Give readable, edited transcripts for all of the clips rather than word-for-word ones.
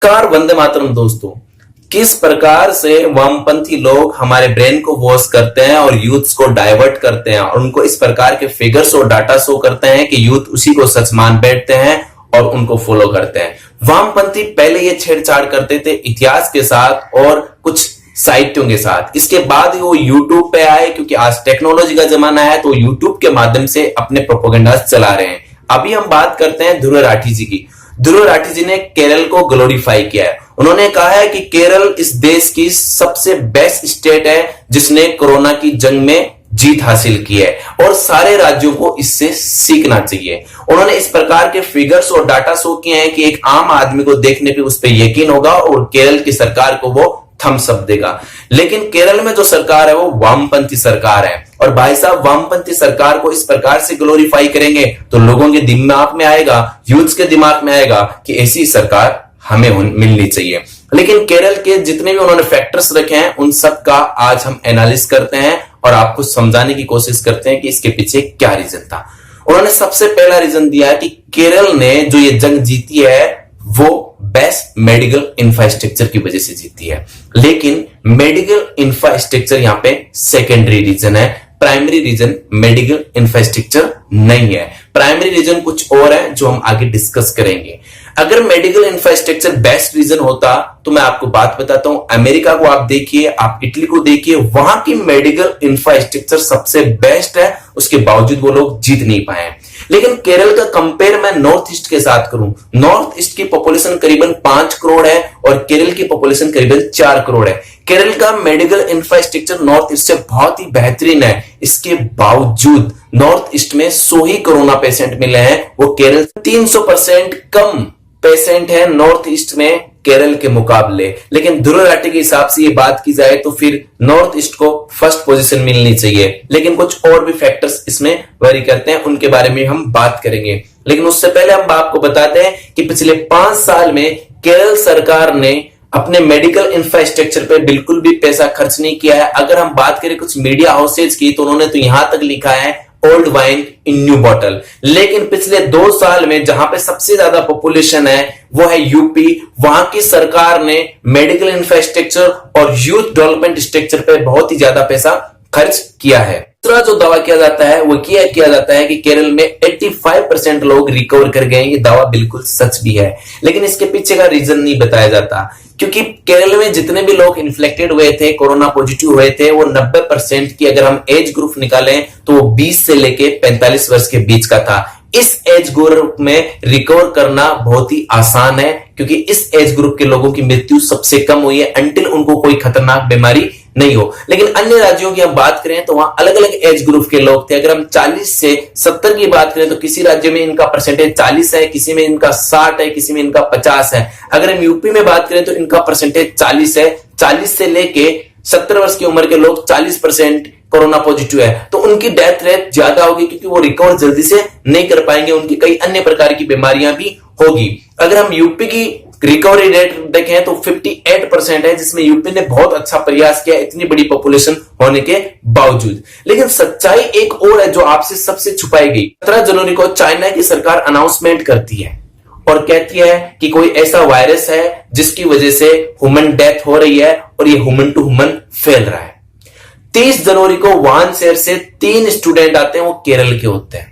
Car Vande Mataram दोस्तों। किस प्रकार से वामपंथी लोग हमारे ब्रेन को वॉश करते हैं और यूथ्स को डाइवर्ट करते हैं और उनको इस प्रकार के फिगर्स और डाटा शो करते हैं कि यूथ उसी को सच मान बैठते हैं और उनको फॉलो करते हैं। वामपंथी पहले ये छेड़छाड़ करते थे इतिहास के साथ और कुछ साहित्यों के साथ। इसके बाद वो यूट्यूब पे आए, क्योंकि आज टेक्नोलॉजी का जमाना है तो यूट्यूब के माध्यम से अपने प्रोपेगेंडा चला रहे हैं। अभी हम बात करते हैं ध्रुव राठी जी की। ध्रुव राठी जी ने केरल को ग्लोरीफाई किया है। उन्होंने कहा है कि केरल इस देश की सबसे बेस्ट स्टेट है जिसने कोरोना की जंग में जीत हासिल की है और सारे राज्यों को इससे सीखना चाहिए। उन्होंने इस प्रकार के फिगर्स और डाटा शो किए हैं कि एक आम आदमी को देखने पे उस पर यकीन होगा और केरल की सरकार को वो थम्स अप देगा। लेकिन केरल में जो सरकार है वो वामपंथी सरकार है और भाई साहब वामपंथी सरकार को इस प्रकार से ग्लोरीफाई करेंगे तो लोगों के दिमाग में आएगा, यूथ्स के दिमाग में आएगा कि ऐसी सरकार हमें मिलनी चाहिए। लेकिन केरल के जितने भी उन्होंने फैक्टर्स रखे हैं उन सब का आज हम एनालिसिस करते हैं और आपको समझाने की कोशिश करते हैं कि इसके पीछे क्या रीजन था। उन्होंने सबसे पहला रीजन दिया है कि केरल ने जो ये जंग जीती है वो बेस्ट मेडिकल इंफ्रास्ट्रक्चर की वजह से जीती है। लेकिन मेडिकल इंफ्रास्ट्रक्चर यहां पे सेकेंडरी रीजन है, प्राइमरी रीजन मेडिकल इंफ्रास्ट्रक्चर नहीं है। प्राइमरी रीजन कुछ और है जो हम आगे डिस्कस करेंगे। अगर मेडिकल इंफ्रास्ट्रक्चर बेस्ट रीजन होता तो मैं आपको बात बताता हूं, अमेरिका को आप देखिए, आप इटली को देखिए, वहां की मेडिकल इंफ्रास्ट्रक्चर सबसे बेस्ट है, उसके बावजूद वो लोग जीत नहीं पाए। लेकिन केरल का कंपेयर मैं नॉर्थ ईस्ट के साथ करूं, नॉर्थ ईस्ट की पॉपुलेशन करीबन 5 करोड़ है और केरल की पॉपुलेशन करीबन 4 करोड़ है। केरल का मेडिकल इंफ्रास्ट्रक्चर नॉर्थ ईस्ट से बहुत ही बेहतरीन है। इसके बावजूद नॉर्थ ईस्ट में 100 ही कोरोना पेशेंट मिले हैं, वो केरल 300% कम पेशेंट है नॉर्थ ईस्ट में केरल के मुकाबले। लेकिन ध्रुव राठी के हिसाब से ये बात की जाए तो फिर नॉर्थ ईस्ट को फर्स्ट पोजीशन मिलनी चाहिए। लेकिन कुछ और भी फैक्टर्स इसमें वेरी करते हैं, उनके बारे में हम बात करेंगे। लेकिन उससे पहले हम आपको बताते हैं कि पिछले 5 साल में केरल सरकार ने अपने मेडिकल इंफ्रास्ट्रक्चर पे बिल्कुल भी पैसा खर्च नहीं किया है। अगर हम बात करें कुछ मीडिया हाउसेज की तो उन्होंने तो यहां तक लिखा है old wine in new bottle. लेकिन पिछले 2 साल में जहां पे सबसे ज्यादा पॉपुलेशन है वो है यूपी, वहां की सरकार ने मेडिकल इंफ्रास्ट्रक्चर और यूथ डेवलपमेंट स्ट्रक्चर पे बहुत ही ज्यादा पैसा खर्च किया है। दूसरा जो दावा किया जाता है वो किया जाता है कि केरल में 85% लोग रिकवर कर गए। ये दावा बिल्कुल सच भी है, लेकिन इसके पीछे का रीजन नहीं बताया जाता, क्योंकि केरल में जितने भी लोग इन्फेक्टेड हुए थे, कोरोना पॉजिटिव हुए थे, वो 90% की अगर हम एज ग्रुप निकालें तो वो 20 से लेके 45 वर्ष के बीच का था। इस एज ग्रुप में रिकवर करना बहुत ही आसान है, क्योंकि इस एज ग्रुप के लोगों की मृत्यु सबसे कम हुई है अंटिल उनको कोई खतरनाक बीमारी नहीं हो। लेकिन अन्य राज्यों की हम बात करें तो वहां अलग अलग एज ग्रुप के लोग थे। अगर हम 40 से 70 की बात करें तो किसी राज्य में इनका परसेंटेज 40 है, किसी में इनका 60 है, किसी में इनका 50 है। अगर हम यूपी में बात करें तो इनका परसेंटेज 40 है। 40 से लेके 70 वर्ष की उम्र के लोग 40% कोरोना पॉजिटिव है, तो उनकी डेथ रेट ज्यादा होगी क्योंकि वो रिकवर जल्दी से नहीं कर पाएंगे, उनकी कई अन्य प्रकार की बीमारियां भी होगी। अगर हम यूपी की रिकवरी रेट देखें तो 58% है, जिसमें यूपी ने बहुत अच्छा प्रयास किया इतनी बड़ी पॉपुलेशन होने के बावजूद। लेकिन सच्चाई एक और है जो आपसे सबसे छुपाई गई। 17 जनवरी को चाइना की सरकार अनाउंसमेंट करती है और कहती है कि कोई ऐसा वायरस है जिसकी वजह से ह्यूमन डेथ हो रही है और ये ह्यूमन टू ह्यूमन फैल रहा है। 30 जनवरी को वुहान शहर से 3 स्टूडेंट आते हैं, वो केरल के होते हैं।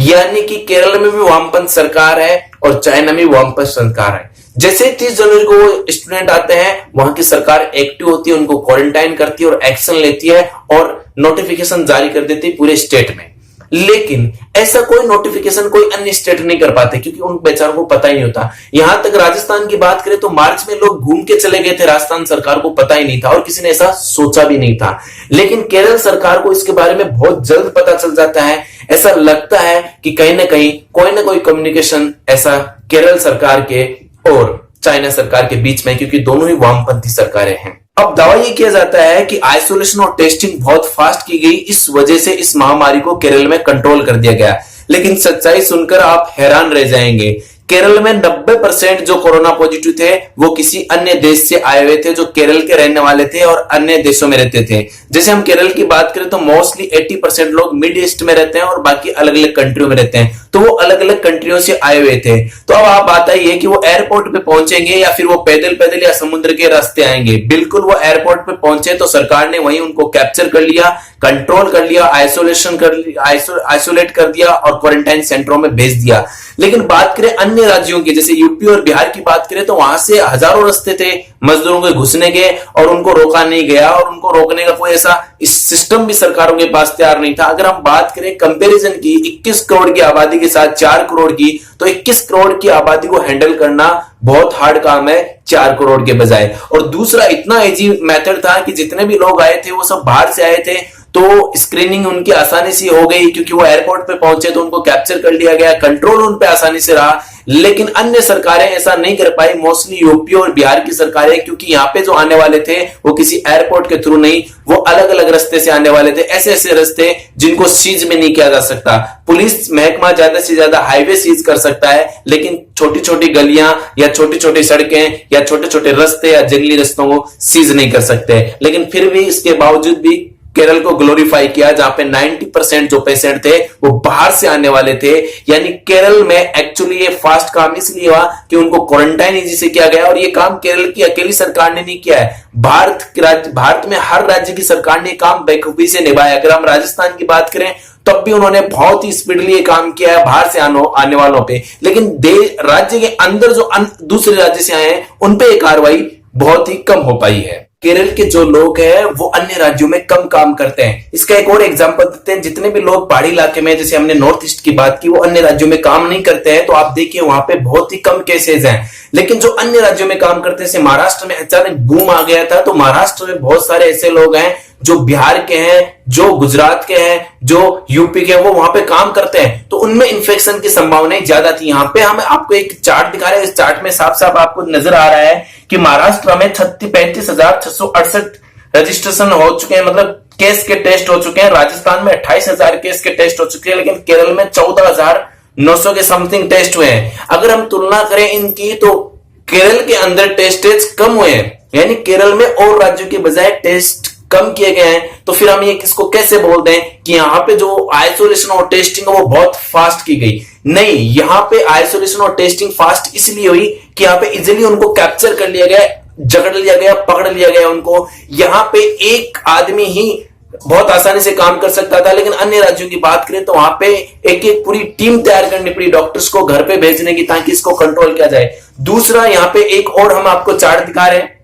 यानी कि केरल में भी वामपंथ सरकार है और चाइना में वामपंथ सरकार है। जैसे 30 जनवरी को वो स्टूडेंट आते हैं, वहां की सरकार एक्टिव होती है, उनको क्वारंटाइन करती है और एक्शन लेती है और नोटिफिकेशन जारी कर देती है पूरे स्टेट में। लेकिन ऐसा कोई नोटिफिकेशन कोई अन्य स्टेट नहीं कर पाते, क्योंकि उन बेचारों को पता ही नहीं होता। यहां तक राजस्थान की बात करें तो मार्च में लोग घूम के चले गए थे, राजस्थान सरकार को पता ही नहीं था और किसी ने ऐसा सोचा भी नहीं था। लेकिन केरल सरकार को इसके बारे में बहुत जल्द पता चल जाता है। ऐसा लगता है कि कहीं ना कोई कम्युनिकेशन ऐसा केरल सरकार के और चाइना सरकार के बीच में, क्योंकि दोनों ही वामपंथी सरकारें हैं। अब दावा यह किया जाता है कि आइसोलेशन और टेस्टिंग बहुत फास्ट की गई, इस वजह से इस महामारी को केरल में कंट्रोल कर दिया गया। लेकिन सच्चाई सुनकर आप हैरान रह जाएंगे केरल में 90% जो कोरोना पॉजिटिव थे वो किसी अन्य देश से आए हुए थे, जो केरल के रहने वाले थे और अन्य देशों में रहते थे। जैसे हम केरल की बात करें तो मोस्टली 80% लोग मिड ईस्ट में रहते हैं और बाकी अलग अलग कंट्रियों में रहते हैं, तो वो अलग अलग कंट्रियों से आए हुए थे। तो अब आप बात आई है कि वो एयरपोर्ट पे पहुंचेंगे या फिर वो पैदल पैदल या समुद्र के रास्ते आएंगे। बिल्कुल वो एयरपोर्ट पे पहुंचे तो सरकार ने वहीं उनको कैप्चर कर लिया, कंट्रोल कर लिया, आइसोलेट कर दिया और क्वारंटाइन सेंटरों में भेज दिया। लेकिन बात करें अन्य राज्यों की, जैसे यूपी और बिहार की बात करें तो वहां से हजारों रास्ते थे मजदूरों के घुसने के और उनको रोका नहीं गया, और उनको रोकने का कोई ऐसा इस सिस्टम भी सरकारों के पास तैयार नहीं था। अगर हम बात करें कंपैरिजन की 21 करोड़ की आबादी के साथ 4 करोड़ की, तो 21 करोड़ की आबादी को हैंडल करना बहुत हार्ड काम है 4 करोड़ के बजाय। और दूसरा इतना इजी मेथड था कि जितने भी लोग आए थे वो सब बाहर से आए थे, तो स्क्रीनिंग उनकी आसानी से हो गई क्योंकि वो एयरपोर्ट पे पहुंचे तो उनको कैप्चर कर लिया गया, कंट्रोल उन पे आसानी से रहा। लेकिन अन्य सरकारें ऐसा नहीं कर पाई, मोस्टली यूपी और बिहार की सरकारें, क्योंकि यहाँ पे जो आने वाले थे वो किसी एयरपोर्ट के थ्रू नहीं, वो अलग अलग रास्ते से आने वाले थे, ऐसे ऐसे रास्ते जिनको सीज में नहीं किया जा सकता। पुलिस महकमा ज्यादा से ज्यादा हाईवे सीज कर सकता है, लेकिन छोटी छोटी गलियां या छोटी छोटी सड़कें या छोटे छोटे रास्ते या जंगली रास्तों को सीज नहीं कर सकते। लेकिन फिर भी इसके बावजूद भी केरल को ग्लोरीफाई किया, जहां पे 90% जो पेशेंट थे वो बाहर से आने वाले थे। यानी केरल में एक्चुअली ये फास्ट काम इसलिए हुआ कि उनको क्वारंटाइन इजी से किया गया, और ये काम केरल की अकेली सरकार ने नहीं किया है, भारत में हर राज्य की सरकार ने काम बेखूबी से निभाया। अगर हम राजस्थान की बात करें तब भी उन्होंने बहुत ही स्पीडली ये काम किया है बाहर से आने वालों पे, लेकिन राज्य के अंदर जो दूसरे राज्य से आए हैं उन पे ये कार्रवाई बहुत ही कम हो पाई है। केरल के जो लोग हैं वो अन्य राज्यों में कम काम करते हैं। इसका एक और एग्जांपल देते हैं, जितने भी लोग पहाड़ी इलाके में, जैसे हमने नॉर्थ ईस्ट की बात की, वो अन्य राज्यों में काम नहीं करते हैं, तो आप देखिए वहां पे बहुत ही कम केसेस हैं। लेकिन जो अन्य राज्यों में काम करते हैं, जैसे महाराष्ट्र में अचानक बूम आ गया था, तो महाराष्ट्र में बहुत सारे ऐसे लोग हैं जो बिहार के हैं, जो गुजरात के हैं, जो यूपी के हैं, वो वहां पे काम करते हैं, तो उनमें इन्फेक्शन की संभावनाएं ज्यादा थी। यहाँ पे हम आपको एक चार्ट दिखा रहे हैं, इस चार्ट में साफ साफ आपको नजर आ रहा है कि महाराष्ट्र में 35,668 रजिस्ट्रेशन हो चुके हैं, मतलब केस के टेस्ट हो चुके हैं। राजस्थान में 28,000 केस के टेस्ट हो चुके हैं, लेकिन केरल में 14,900 के समथिंग टेस्ट हुए हैं। अगर हम तुलना करें इनकी तो केरल के अंदर टेस्टेज कम हुए हैं, यानी केरल में और राज्यों के बजाय टेस्ट कम किए गए हैं। तो फिर हम ये किसको कैसे बोल दें कि यहाँ पे जो आइसोलेशन और टेस्टिंग है वो बहुत फास्ट की गई? नहीं, यहाँ पे आइसोलेशन और टेस्टिंग फास्ट इसलिए हुई कि यहाँ पे इजिली उनको कैप्चर कर लिया गया, जकड़ लिया गया, पकड़ लिया गया उनको। यहाँ पे एक आदमी ही बहुत आसानी से काम कर सकता था, लेकिन अन्य राज्यों की बात करें तो वहां पे एक एक पूरी टीम तैयार करनी पड़ी डॉक्टर्स को घर पे भेजने की, ताकि इसको कंट्रोल किया जाए। दूसरा, यहाँ पे एक और हम आपको चार्ट दिखा रहे हैं।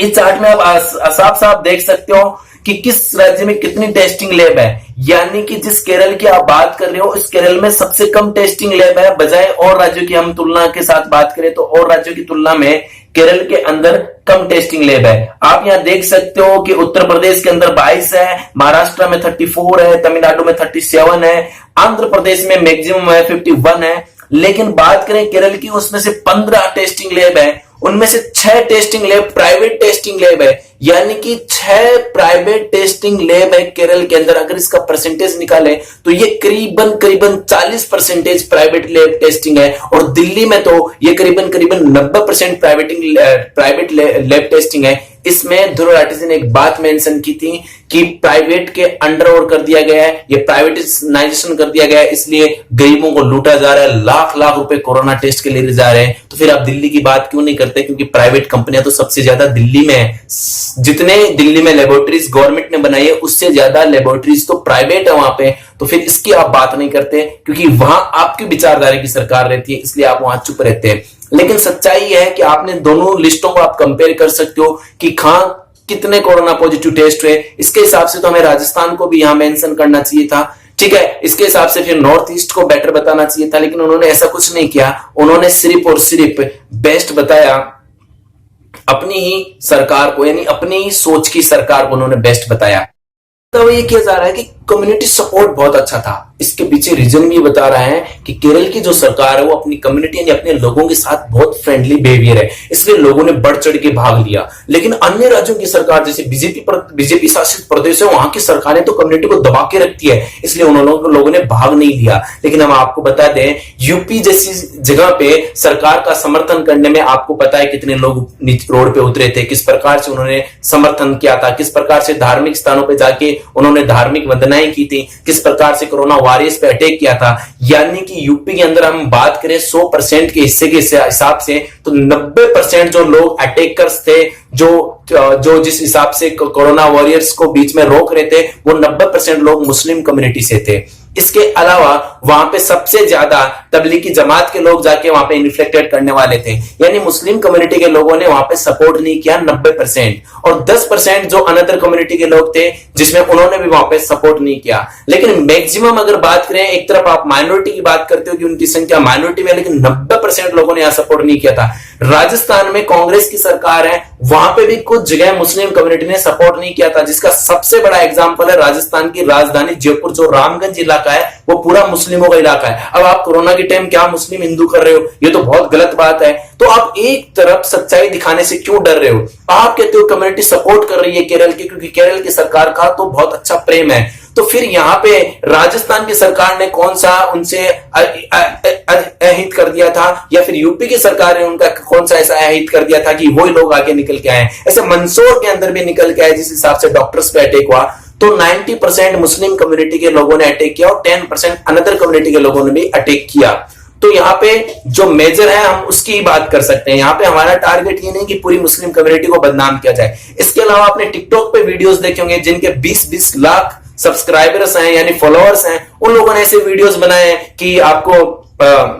इस चार्ट में आप साफ साफ देख सकते हो कि किस राज्य में कितनी टेस्टिंग लैब है, यानी कि जिस केरल की आप बात कर रहे हो इस केरल में सबसे कम टेस्टिंग लैब है, बजाय और राज्यों की हम तुलना के साथ बात करें तो और राज्यों की तुलना में केरल के अंदर कम टेस्टिंग लैब है। आप यहां देख सकते हो कि उत्तर प्रदेश के अंदर 22 है, महाराष्ट्र में 34 है, तमिलनाडु में 37 है, आंध्र प्रदेश में मैक्सिमम है 51 है। लेकिन बात करें केरल की, उसमें से 15 टेस्टिंग लैब है, उनमें से 6 testing lab private testing lab है, यानी कि 6 प्राइवेट टेस्टिंग लैब है केरल के अंदर। अगर इसका परसेंटेज निकालें तो ये करीबन 40% प्राइवेट लैब टेस्टिंग है, और दिल्ली में तो ये करीबन 90% प्राइवेट लैब टेस्टिंग है। इसमें ध्रुव राठी जी ने एक बात मेंशन की थी कि प्राइवेट के अंडर और कर दिया गया है, ये प्राइवेटाइजेशन कर दिया गया है, इसलिए गरीबों को लूटा जा रहा है, लाख लाख रुपए कोरोना टेस्ट के लिए जा रहे हैं। तो फिर आप दिल्ली की बात क्यों नहीं करते? क्योंकि प्राइवेट कंपनियां तो सबसे ज्यादा दिल्ली में है। जितने दिल्ली में लेबोरेटरीज गवर्नमेंट ने बनाई है उससे ज्यादा लेबोरेटरीज तो प्राइवेट है वहां पे। तो फिर इसकी आप बात नहीं करते, क्योंकि वहां आपकी विचारधारा की सरकार रहती है, इसलिए आप वहां चुप रहते हैं। लेकिन सच्चाई है कि आपने दोनों लिस्टों को आप कंपेयर कर सकते हो कि कहां कितने कोरोना पॉजिटिव टेस्ट हुए। इसके हिसाब से तो हमें राजस्थान को भी यहां मेंशन करना चाहिए था, ठीक है। इसके हिसाब से फिर नॉर्थ ईस्ट को बेटर बताना चाहिए था, लेकिन उन्होंने ऐसा कुछ नहीं किया। उन्होंने सिर्फ और सिर्फ बेस्ट बताया अपनी ही सरकार को, यानी अपनी ही सोच की सरकार को उन्होंने बेस्ट बताया। तो ये किया जा रहा है कि कम्युनिटी सपोर्ट बहुत अच्छा था। इसके पीछे रीजन भी बता रहा है कि केरल की जो सरकार है वो अपनी कम्युनिटी यानी अपने लोगों के साथ बहुत फ्रेंडली बिहेवियर है, इसलिए लोगों ने बढ़ चढ़ के भाग लिया। लेकिन अन्य राज्यों की सरकार जैसे बीजेपी शासित प्रदेश है, वहां की सरकारें तो कम्युनिटी को दबा के रखती है, इसलिए उन लोगों ने भाग नहीं लिया। लेकिन हम आपको बता दें, यूपी जैसी जगह पे सरकार का समर्थन करने में आपको पता है कितने लोग रोड पे उतरे थे, किस प्रकार से उन्होंने समर्थन किया था, किस प्रकार से धार्मिक स्थानों पे जाके उन्होंने धार्मिक वंदनाएं की थी, किस प्रकार से कोरोना वॉरियर्स पे अटैक किया था। यानी कि यूपी के अंदर हम बात करें 100% के हिस्से के हिसाब से तो 90% जो लोग अटैकर्स थे, जो जिस हिसाब से कोरोना वॉरियर्स को बीच में रोक रहे थे, वो 90% लोग मुस्लिम कम्युनिटी से थे। इसके अलावा वहां पे सबसे ज्यादा तबलीगी जमात के लोग जाके वहां पे इन्फ्लेक्टेड करने वाले थे, यानी मुस्लिम कम्युनिटी के लोगों ने वहां पे सपोर्ट नहीं किया 90%, और 10% जो अनदर कम्युनिटी के लोग थे जिसमें उन्होंने भी वहां पे सपोर्ट नहीं किया। लेकिन मैक्सिमम अगर बात करें, एक तरफ आप माइनॉरिटी की बात करते हो कि उनकी संख्या माइनॉरिटी में, लेकिन 90% लोगों ने यहां सपोर्ट नहीं किया था। राजस्थान में कांग्रेस की सरकार है, वहां पे भी कुछ जगह मुस्लिम कम्युनिटी ने सपोर्ट नहीं किया था, जिसका सबसे बड़ा एग्जांपल है राजस्थान की राजधानी जयपुर, जो रामगंज इलाका है वो पूरा मुस्लिमों का इलाका है। अब आप कोरोना के टाइम क्या मुस्लिम हिंदू कर रहे हो, ये तो बहुत गलत बात है। तो आप एक तरफ सच्चाई दिखाने से क्यों डर रहे हो? आप कहते हो कम्युनिटी सपोर्ट कर रही है केरल की, क्योंकि केरल की सरकार का तो बहुत अच्छा प्रेम है। तो फिर यहां पे राजस्थान की सरकार ने कौन सा उनसे अहित कर दिया था, या फिर यूपी की सरकार ने उनका कौन सा ऐसा अहित कर दिया था कि वही लोग आगे निकल के आए? ऐसे मंदसौर के अंदर भी निकल के आए, जिस हिसाब से डॉक्टर्स पे अटैक हुआ, तो 90% मुस्लिम कम्युनिटी के लोगों ने अटैक किया और 10% अनदर कम्युनिटी के लोगों ने भी अटैक किया। तो यहाँ पे जो मेजर है हम उसकी ही बात कर सकते हैं। यहाँ पे हमारा टारगेट ये नहीं कि पूरी मुस्लिम कम्युनिटी को बदनाम किया जाए। इसके अलावा आपने टिकटॉक पे वीडियोस देखे होंगे जिनके 20-20 लाख सब्सक्राइबर्स हैं यानी फॉलोअर्स हैं, उन लोगों ने ऐसे वीडियोस बनाए हैं कि आपको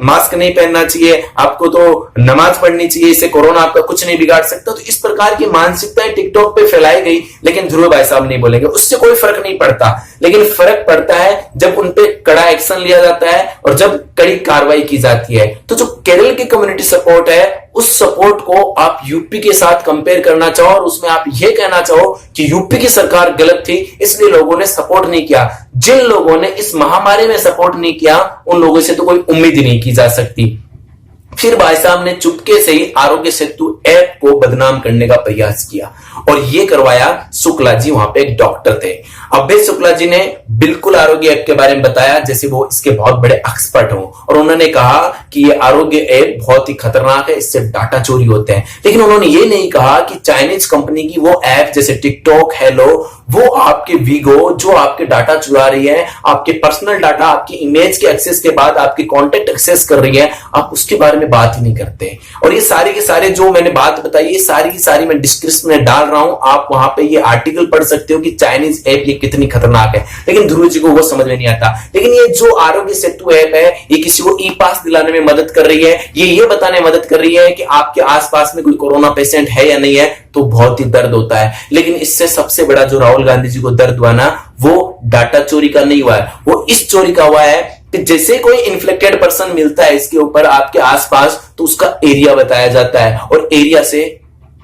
मास्क नहीं पहनना चाहिए, आपको तो नमाज पढ़नी चाहिए, इससे कोरोना आपका कुछ नहीं बिगाड़ सकता। तो इस प्रकार की मानसिकताएं टिकटॉक पे फैलाई गई, लेकिन ध्रुव भाई साहब नहीं बोलेंगे, उससे कोई फर्क नहीं पड़ता। लेकिन फर्क पड़ता है जब उन पे कड़ा एक्शन लिया जाता है और जब कड़ी कार्रवाई की जाती है। तो जो केरल की कम्युनिटी सपोर्ट है, उस सपोर्ट को आप यूपी के साथ कंपेयर करना चाहो और उसमें आप यह कहना चाहो कि यूपी की सरकार गलत थी इसलिए लोगों ने सपोर्ट नहीं किया। जिन लोगों ने इस महामारी में सपोर्ट नहीं किया उन लोगों से तो कोई उम्मीद ही नहीं की जा सकती। फिर भाई साहब ने चुपके से ही आरोग्य सेतु ऐप को बदनाम करने का प्रयास किया और यह करवाया शुक्ला जी, वहां पे एक डॉक्टर थे। अभय शुक्ला जी ने बिल्कुल आरोग्य ऐप के बारे में बताया जैसे वो इसके बहुत बड़े एक्सपर्ट हो, और उन्होंने कहा कि ये आरोग्य ऐप बहुत ही खतरनाक है, इससे डाटा चोरी होते हैं। लेकिन उन्होंने ये नहीं कहा कि चाइनीज कंपनी की वो ऐप जैसे टिकटॉक, हेलो, वो आपके वीगो जो आपके डाटा चुरा रही है, आपके पर्सनल डाटा, आपकी इमेज के एक्सेस के बाद आपके कॉन्टेक्ट एक्सेस कर रही है, आप उसके बारे में बात ही नहीं करते। और ये सारे के सारे जो मैंने बात बताई, ये सारी की सारी मैं डिस्क्रिप्शन में डाल रहा हूं, आप वहां पे ये आर्टिकल पढ़ सकते हो कि चाइनीज ऐप ये कितनी खतरनाक है। लेकिन ध्रुव जी को वो समझ में नहीं आता। लेकिन ये जो आरोग्य सेतु ऐप है, ये किसी को ई पास दिलाने में मदद कर रही है, ये बताने में मदद कर रही है कि आपके आसपास में कोई कोरोना पेशेंट है या नहीं है, तो बहुत ही दर्द होता है। लेकिन इससे सबसे बड़ा जो राहुल गांधी जी को दर्द हुआ ना, वो डाटा चोरी का नहीं हुआ है, वो इस चोरी का हुआ है कि जैसे कोई इन्फ्लेक्टेड पर्सन मिलता है इसके ऊपर आपके आसपास, तो उसका एरिया बताया जाता है और एरिया से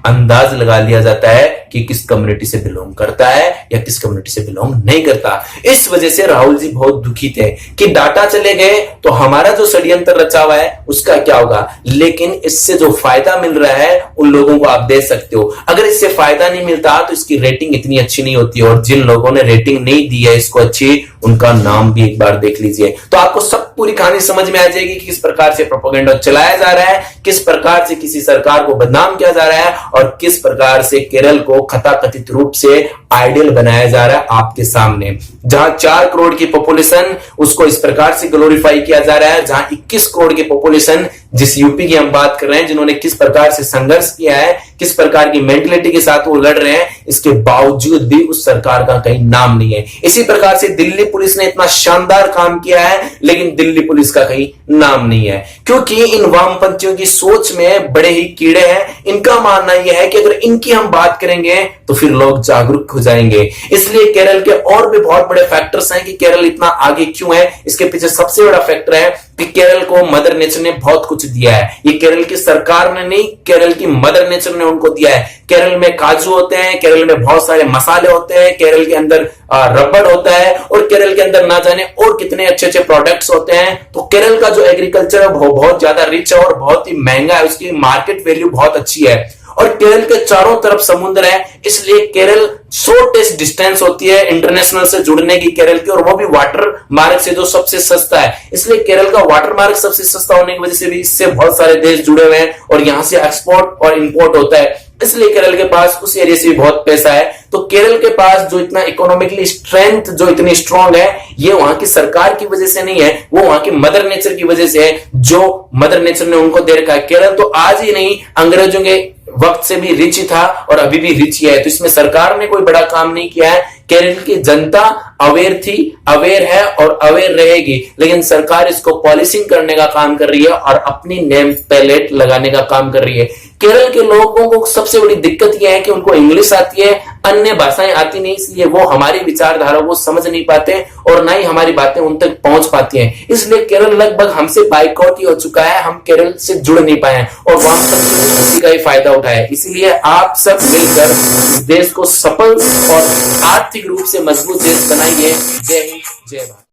अंदाज लगा लिया जाता है कि किस कम्युनिटी से बिलोंग करता है या किस कम्युनिटी से बिलोंग नहीं करता। इस वजह से राहुल जी बहुत दुखी थे कि डाटा चले गए तो हमारा जो षड्यंत्र रचा हुआ है उसका क्या होगा। लेकिन इससे जो फायदा मिल रहा है उन लोगों को आप दे सकते हो। अगर इससे फायदा नहीं मिलता तो इसकी रेटिंग इतनी अच्छी नहीं होती, और जिन लोगों ने रेटिंग नहीं दी है इसको अच्छी, उनका नाम भी एक बार देख लीजिए तो आपको सब पूरी कहानी समझ में आ जाएगी कि किस प्रकार से प्रोपेगेंडा चलाया जा रहा है, किस प्रकार से किसी सरकार को बदनाम किया जा रहा है और किस प्रकार से केरल को कथाकथित रूप से आइडियल बनाया जा रहा है आपके सामने। जहां 4 करोड़ की पॉपुलेशन, उसको इस प्रकार से ग्लोरीफाई किया जा रहा है, जहां 21 करोड़ की पॉपुलेशन, जिस यूपी की हम बात कर रहे हैं, जिन्होंने किस प्रकार से संघर्ष किया है, किस प्रकार की मेंटलिटी के साथ वो लड़ रहे हैं, इसके बावजूद भी उस सरकार का कहीं नाम नहीं है। इसी प्रकार से दिल्ली पुलिस ने इतना शानदार काम किया है, लेकिन दिल्ली पुलिस का कहीं नाम नहीं है, क्योंकि इन वामपंथियों की सोच में बड़े ही कीड़े हैं। इनका मानना यह है कि अगर इनकी हम बात करेंगे तो फिर लोग जागरूक हो जाएंगे। इसलिए केरल के और भी बहुत बड़े फैक्टर्स हैं कि केरल इतना आगे क्यों है। इसके पीछे सबसे बड़ा फैक्टर है कि केरल को मदर नेचर ने बहुत कुछ दिया है। ये केरल की सरकार ने नहीं, केरल की मदर नेचर ने उनको दिया है। केरल में काजू होते हैं, केरल में बहुत सारे मसाले होते हैं, केरल के अंदर रबड़ होता है, और केरल के अंदर ना जाने और कितने अच्छे अच्छे प्रोडक्ट्स होते हैं। तो केरल का जो एग्रीकल्चर है वो बहुत ज्यादा रिच है और बहुत ही महंगा है, उसकी मार्केट वैल्यू बहुत अच्छी है। और केरल के चारों तरफ समुद्र है, इसलिए केरल शॉर्टेस्ट डिस्टेंस होती है इंटरनेशनल से जुड़ने की केरल की, और वो भी वाटर मार्ग से जो सबसे सस्ता है। इसलिए केरल का वाटर मार्ग सबसे सस्ता होने की वजह से भी इससे बहुत सारे देश जुड़े हुए हैं और यहां से एक्सपोर्ट और इंपोर्ट होता है। इसलिए केरल के पास उस एरिया से भी बहुत पैसा है। तो केरल के पास जो इतना इकोनॉमिकली स्ट्रेंथ जो इतनी स्ट्रांग है, ये वहां की सरकार की वजह से नहीं है, वो वहां की मदर नेचर की वजह से है, जो मदर नेचर ने उनको दे रखा है। केरल तो आज ही नहीं, अंग्रेजों के वक्त से भी रिच ही था और अभी भी रिच ही है। तो इसमें सरकार ने कोई बड़ा काम नहीं किया है। केरल की जनता अवेयर थी, अवेयर है और अवेयर रहेगी, लेकिन सरकार इसको पॉलिसिंग करने का काम कर रही है और अपनी नेम प्लेट लगाने का काम कर रही है। केरल के लोगों को सबसे बड़ी दिक्कत यह है कि उनको इंग्लिश आती है, अन्य भाषाएं आती नहीं, इसलिए वो हमारी विचारधारा को समझ नहीं पाते और ना ही हमारी बातें उन तक पहुंच पाती हैं। इसलिए केरल लगभग हमसे बाइकआउट ही हो चुका है, हम केरल से जुड़ नहीं पाए हैं और वहां तक उसी का ही फायदा उठाया। इसलिए आप सब मिलकर इस देश को सफल और आर्थिक रूप से मजबूत देश बनाइए। जय हिंद, जय भारत।